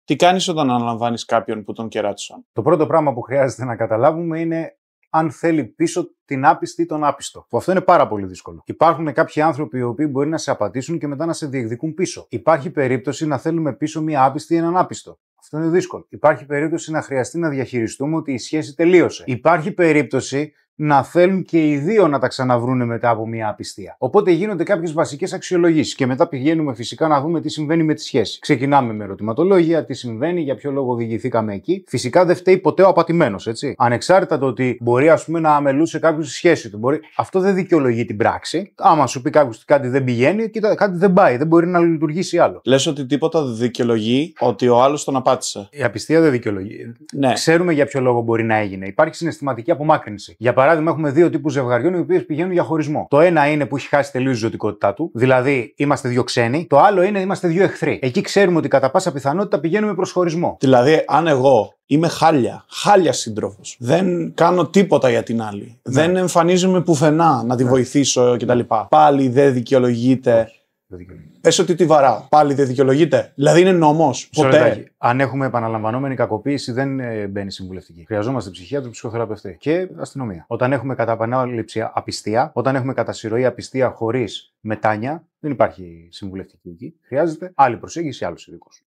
Τι κάνεις όταν αναλαμβάνεις κάποιον που τον κεράτωσαν? Το πρώτο πράγμα που χρειάζεται να καταλάβουμε είναι αν θέλει πίσω την άπιστη ή τον άπιστο. Που αυτό είναι πάρα πολύ δύσκολο. Υπάρχουν κάποιοι άνθρωποι οι οποίοι μπορεί να σε απατήσουν και μετά να σε διεκδικούν πίσω. Υπάρχει περίπτωση να θέλουμε πίσω μία άπιστη ή έναν άπιστο. Αυτό είναι δύσκολο. Υπάρχει περίπτωση να χρειαστεί να διαχειριστούμε ότι η σχέση τελείωσε. Υπάρχει περίπτωση να θέλουν και οι δύο να τα ξαναβρούνε μετά από μια απιστία. Οπότε γίνονται κάποιες βασικές αξιολογήσεις και μετά πηγαίνουμε φυσικά να δούμε τι συμβαίνει με τη σχέση. Ξεκινάμε με ερωτηματολόγια, τι συμβαίνει, για ποιο λόγο οδηγηθήκαμε εκεί. Φυσικά δεν φταίει ποτέ ο απατημένος, έτσι. Ανεξάρτητα το ότι μπορεί, ας πούμε, να αμελούσε κάποιο στη σχέση του. Αυτό δεν δικαιολογεί την πράξη. Άμα σου πει κάποιο ότι κάτι δεν πηγαίνει, κάτι δεν πάει, δεν μπορεί να λειτουργήσει άλλο. Λες ότι τίποτα δεν δικαιολογεί ότι ο άλλος τον απάτησε. Η απιστία δεν δικαιολογεί. Ναι. Ξέρουμε για ποιο λόγο μπορεί να έγινε. Υπάρχει συναισθηματική απομάκρυνση. Για παράδειγμα, έχουμε δύο τύπους ζευγαριών οι οποίες πηγαίνουν για χωρισμό. Το ένα είναι που έχει χάσει τελείως τη ζωτικότητά του, δηλαδή είμαστε δύο ξένοι. Το άλλο είναι είμαστε δύο εχθροί. Εκεί ξέρουμε ότι κατά πάσα πιθανότητα πηγαίνουμε προς χωρισμό. Δηλαδή, αν εγώ είμαι χάλια σύντροφος, δεν κάνω τίποτα για την άλλη, δεν εμφανίζομαι πουθενά να τη βοηθήσω κτλ. Πάλι δεν δικαιολογείται. Πες ότι τη βαράω. Πάλι δεν δικαιολογείται. Δηλαδή είναι νόμος. Ποτέ. Αν έχουμε επαναλαμβανόμενη κακοποίηση, δεν μπαίνει συμβουλευτική. Χρειαζόμαστε ψυχίατρο, ψυχοθεραπευτή και αστυνομία. Όταν έχουμε κατά επανάληψη απιστία, όταν έχουμε κατά συρροή απιστία χωρίς μετάνοια, δεν υπάρχει συμβουλευτική εκεί. Χρειάζεται άλλη προσέγγιση, άλλους ειδικούς.